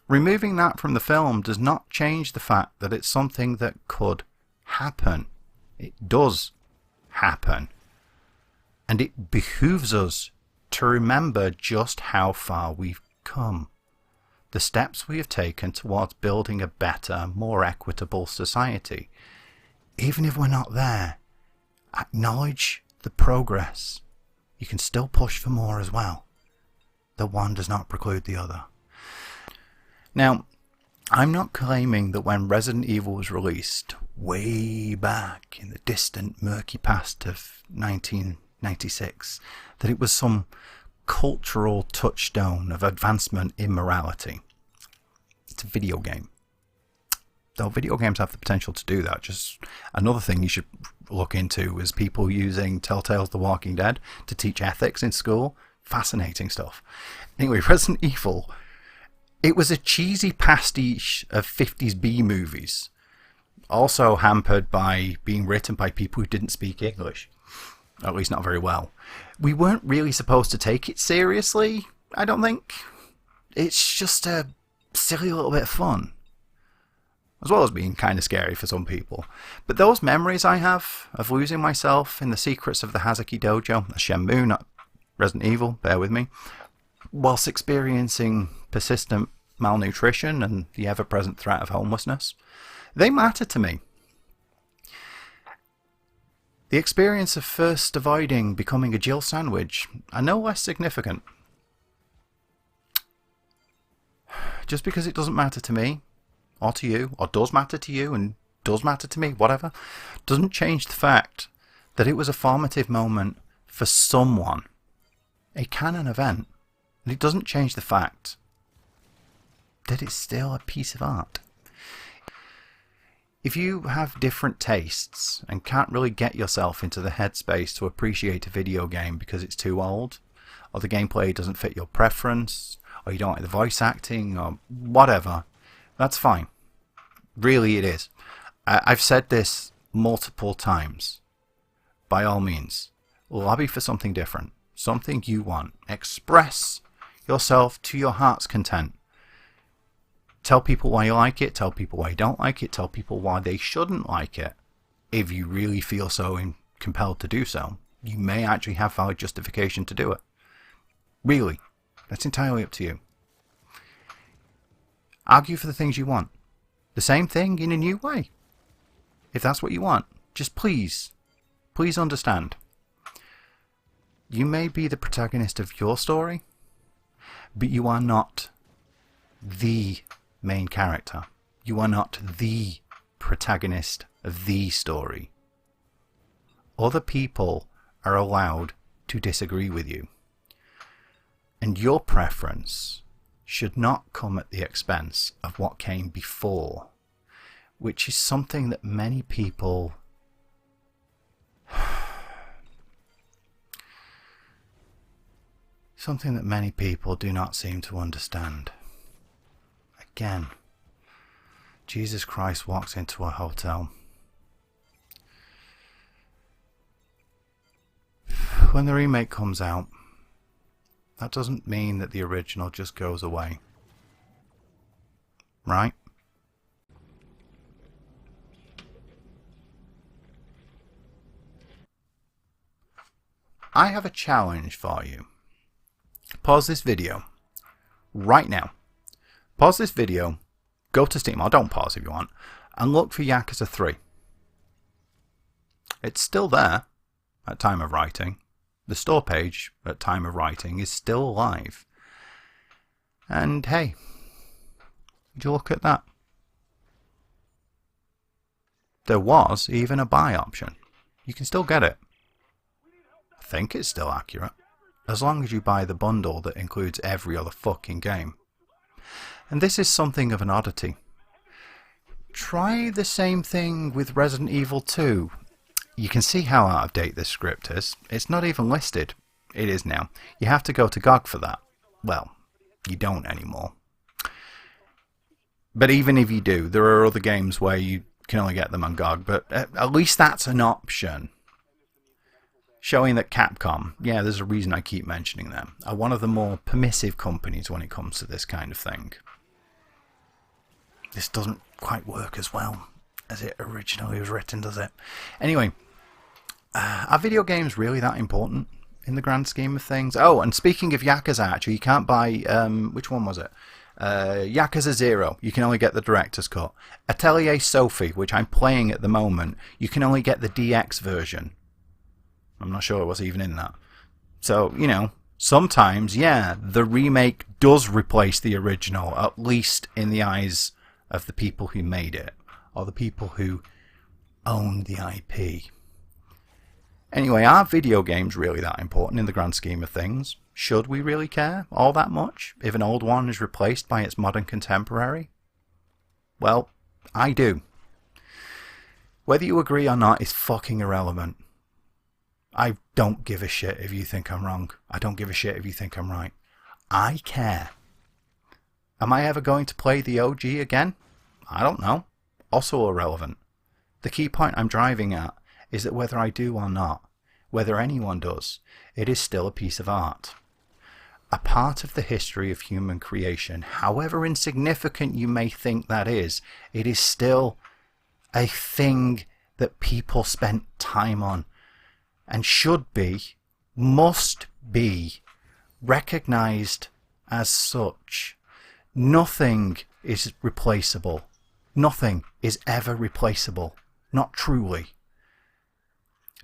Removing that from the film does not change the fact that it's something that could happen. It does happen. And it behooves us to remember just how far we've come. The steps we have taken towards building a better, more equitable society. Even if we're not there, acknowledge the progress. You can still push for more as well. The one does not preclude the other. Now, I'm not claiming that when Resident Evil was released, way back in the distant, murky past of 1996, that it was some cultural touchstone of advancement in morality. It's a video game. Though video games have the potential to do that. Just another thing you should look into is people using Telltale's The Walking Dead to teach ethics in school. Fascinating stuff. Anyway, Resident Evil, it was a cheesy pastiche of 50s B movies. Also hampered by being written by people who didn't speak English. At least not very well. We weren't really supposed to take it seriously, I don't think. It's just a silly little bit of fun. As well as being kind of scary for some people. But those memories I have of losing myself in the secrets of the Hazuki Dojo, that's Shenmue, not Resident Evil, bear with me, whilst experiencing persistent malnutrition and the ever-present threat of homelessness, they matter to me. The experience of first avoiding becoming a Jill sandwich are no less significant. Just because it doesn't matter to me, or to you, or does matter to you, and does matter to me, whatever, doesn't change the fact that it was a formative moment for someone, a canon event, and it doesn't change the fact that it's still a piece of art. If you have different tastes and can't really get yourself into the headspace to appreciate a video game because it's too old, or the gameplay doesn't fit your preference, or you don't like the voice acting, or whatever, that's fine. Really, it is. I've said this multiple times. By all means, lobby for something different, something you want. Express yourself to your heart's content. Tell people why you like it, tell people why you don't like it, tell people why they shouldn't like it. If you really feel so compelled to do so, you may actually have valid justification to do it. Really, that's entirely up to you. Argue for the things you want. The same thing in a new way. If that's what you want, just please understand. You may be the protagonist of your story, but you are not the main character. You are not the protagonist of the story. Other people are allowed to disagree with you. And your preference should not come at the expense of what came before, which is something that many people do not seem to understand. Again, Jesus Christ walks into a hotel. When the remake comes out, that doesn't mean that the original just goes away. Right? I have a challenge for you. Pause this video right now. Pause this video, go to Steam, or don't pause if you want, and look for Yakuza 3. It's still there at time of writing. The store page at time of writing is still live. And hey, would you look at that? There was even a buy option. You can still get it. I think it's still accurate, as long as you buy the bundle that includes every other fucking game. And this is something of an oddity. Try the same thing with Resident Evil 2. You can see how out of date this script is. It's not even listed. It is now. You have to go to GOG for that. Well, you don't anymore. But even if you do, there are other games where you can only get them on GOG, but at least that's an option. Showing that Capcom, yeah, there's a reason I keep mentioning them, are one of the more permissive companies when it comes to this kind of thing. This doesn't quite work as well as it originally was written, does it? Anyway, are video games really that important in the grand scheme of things? Oh, and speaking of Yakuza, actually, you can't buy, which one was it? Yakuza 0, you can only get the director's cut. Atelier Sophie, which I'm playing at the moment, you can only get the DX version. I'm not sure what's even in that. So, you know, sometimes, yeah, the remake does replace the original, at least in the eyes of the people who made it, or the people who own the IP. Anyway, are video games really that important in the grand scheme of things? Should we really care all that much if an old one is replaced by its modern contemporary? Well, I do. Whether you agree or not is fucking irrelevant. I don't give a shit if you think I'm wrong. I don't give a shit if you think I'm right. I care. Am I ever going to play the OG again? I don't know. Also irrelevant. The key point I'm driving at is that whether I do or not, whether anyone does, it is still a piece of art. A part of the history of human creation, however insignificant you may think that is, it is still a thing that people spent time on and should be, must be, recognized as such. Nothing is replaceable. Nothing is ever replaceable. Not truly.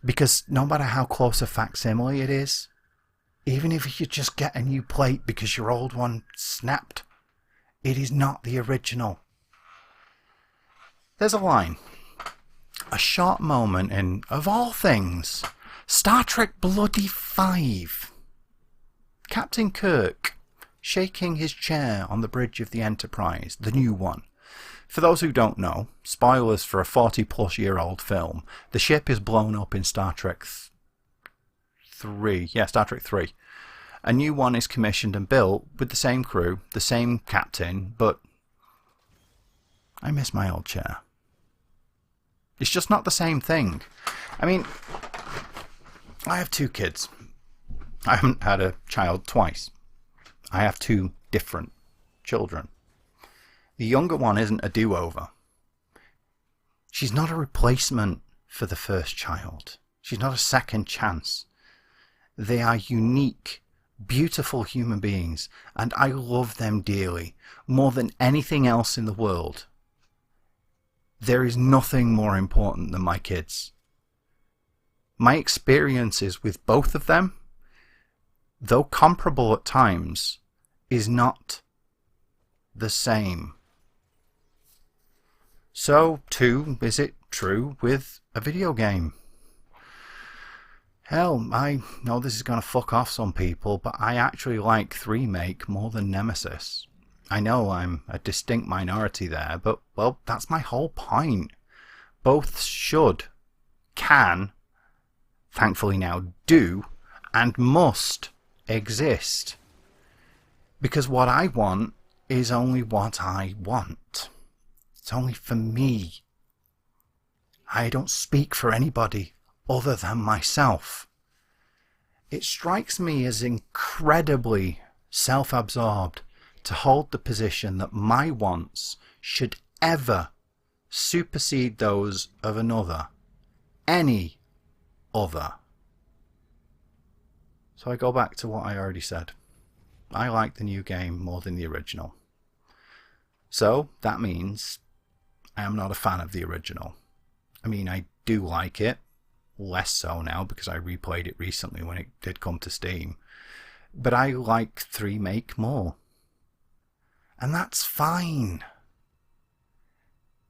Because no matter how close a facsimile it is, even if you just get a new plate because your old one snapped, it is not the original. There's a line. A short moment in, of all things, Star Trek Bloody 5. Captain Kirk, shaking his chair on the bridge of the Enterprise, the new one, For those who don't know, spoilers for a 40-plus-year-old film, the ship is blown up in Star Trek 3. Yeah, Star Trek 3. A new one is commissioned and built with the same crew, the same captain, but I miss my old chair. It's just not the same thing. I mean, I have 2 kids. I haven't had a child twice. I have 2 different children. The younger one isn't a do-over. She's not a replacement for the first child. She's not a second chance. They are unique, beautiful human beings, and I love them dearly, more than anything else in the world. There is nothing more important than my kids. My experiences with both of them, though comparable at times, is not the same. So, too, is it true with a video game? Hell, I know this is going to fuck off some people, but I actually like Remake more than Nemesis. I know I'm a distinct minority there, but, well, that's my whole point. Both should, can, thankfully now do, and must exist. Because what I want is only what I want. It's only for me. I don't speak for anybody other than myself. It strikes me as incredibly self-absorbed to hold the position that my wants should ever supersede those of another, any other. So I go back to what I already said. I like the new game more than the original. So that means I am not a fan of the original. I mean, I do like it, less so now because I replayed it recently when it did come to Steam. But I like Remake more. And that's fine.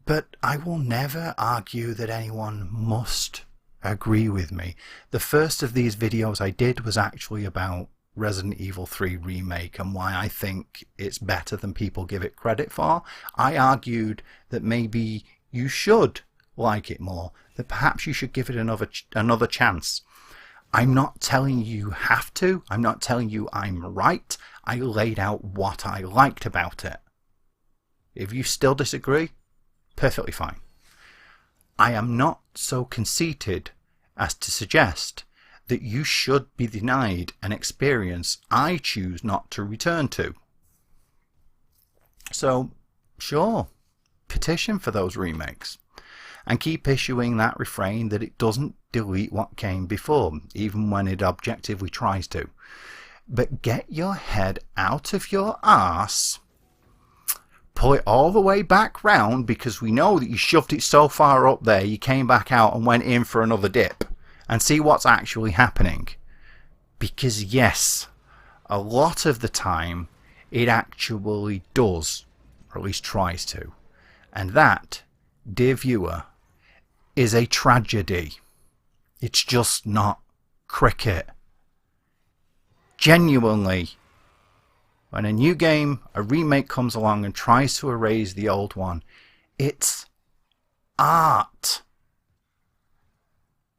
But I will never argue that anyone must agree with me. The first of these videos I did was actually about Resident Evil 3 Remake and why I think it's better than people give it credit for. I argued that maybe you should like it more, that perhaps you should give it another chance. I'm not telling you have to. I'm not telling you I'm right. I laid out what I liked about it. If you still disagree, perfectly fine. I am not so conceited as to suggest that you should be denied an experience I choose not to return to. So, sure, petition for those remakes. And keep issuing that refrain that it doesn't delete what came before, even when it objectively tries to. But get your head out of your arse, pull it all the way back round, because we know that you shoved it so far up there you came back out and went in for another dip, and see what's actually happening. Because yes, a lot of the time it actually does, or at least tries to. And that, dear viewer, is a tragedy. It's just not cricket. Genuinely, when a new game, a remake comes along and tries to erase the old one, it's art.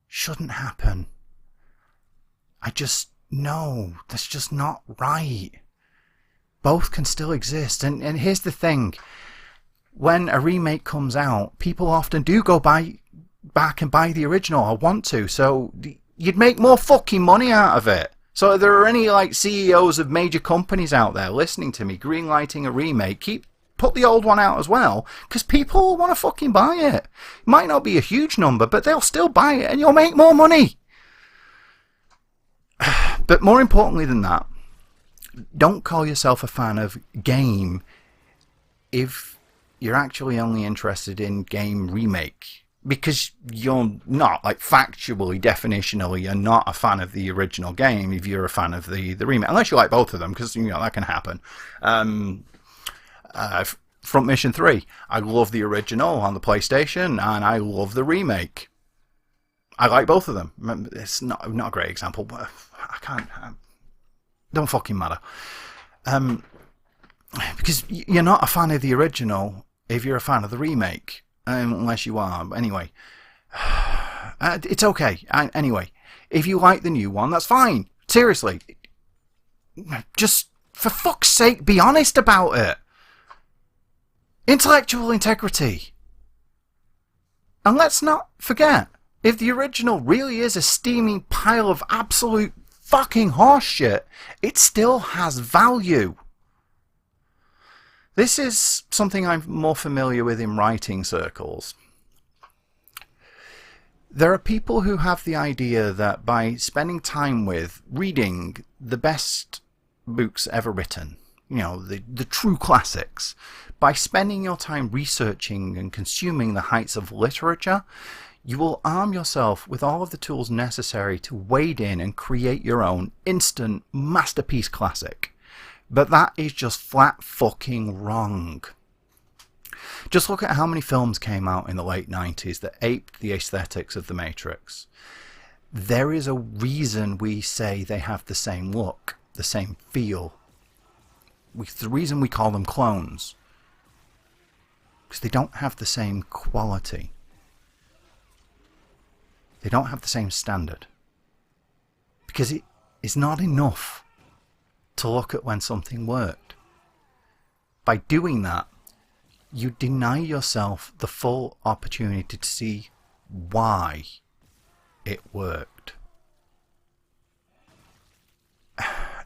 Shouldn't happen. I just know that's just not right. Both can still exist. And here's the thing. When a remake comes out, people often do go back and buy the original or want to. So you'd make more fucking money out of it. So if there are any like CEOs of major companies out there listening to me, greenlighting a remake, put the old one out as well, because people want to fucking buy it. It might not be a huge number, but they'll still buy it and you'll make more money. But more importantly than that, don't call yourself a fan of game if you're actually only interested in game remake. Because you're not, like factually, definitionally, you're not a fan of the original game if you're a fan of the remake. Unless you like both of them, because you know that can happen. Front Mission 3. I love the original on the PlayStation, and I love the remake. I like both of them. It's not a great example, but I can't. Don't fucking matter. Because you're not a fan of the original if you're a fan of the remake. Unless you are. But anyway. It's okay. Anyway, if you like the new one, that's fine. Seriously. Just, for fuck's sake, be honest about it. Intellectual integrity. And let's not forget, if the original really is a steaming pile of absolute fucking horseshit, it still has value. This is something I'm more familiar with in writing circles. There are people who have the idea that by spending time with reading the best books ever written, you know, the true classics, by spending your time researching and consuming the heights of literature, you will arm yourself with all of the tools necessary to wade in and create your own instant masterpiece classic. But that is just flat fucking wrong. Just look at how many films came out in the late 90s that aped the aesthetics of The Matrix. There is a reason we say they have the same look, the same feel. The reason we call them clones. Because they don't have the same quality. They don't have the same standard. Because it is not enough to look at when something worked. By doing that, you deny yourself the full opportunity to see why it worked.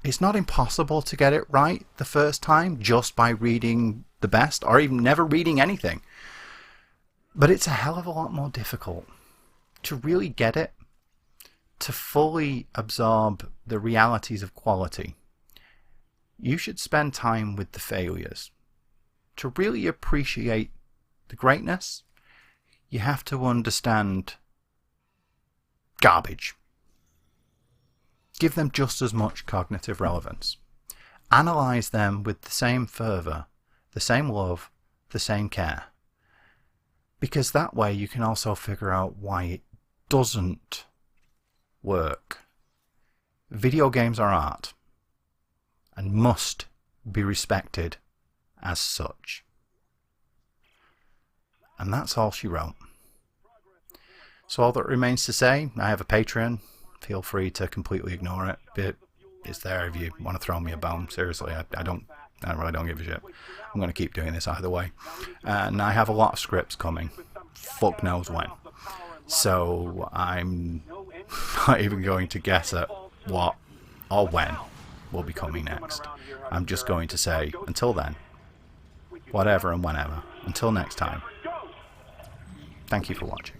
It's not impossible to get it right the first time just by reading the best, or even never reading anything. But it's a hell of a lot more difficult to really get it, to fully absorb the realities of quality. You should spend time with the failures. To really appreciate the greatness, you have to understand garbage. Give them just as much cognitive relevance. Analyze them with the same fervor, the same love, the same care. Because that way you can also figure out why it doesn't work. Video games are art and must be respected as such. And that's all she wrote. So all that remains to say, I have a Patreon. Feel free to completely ignore it. But it's there if you want to throw me a bone. Seriously, I really don't give a shit. I'm going to keep doing this either way. And I have a lot of scripts coming. Fuck knows when. So I'm not even going to guess at what or when will be coming next. I'm just going to say, until then, whatever and whenever. Until next time. Thank you for watching.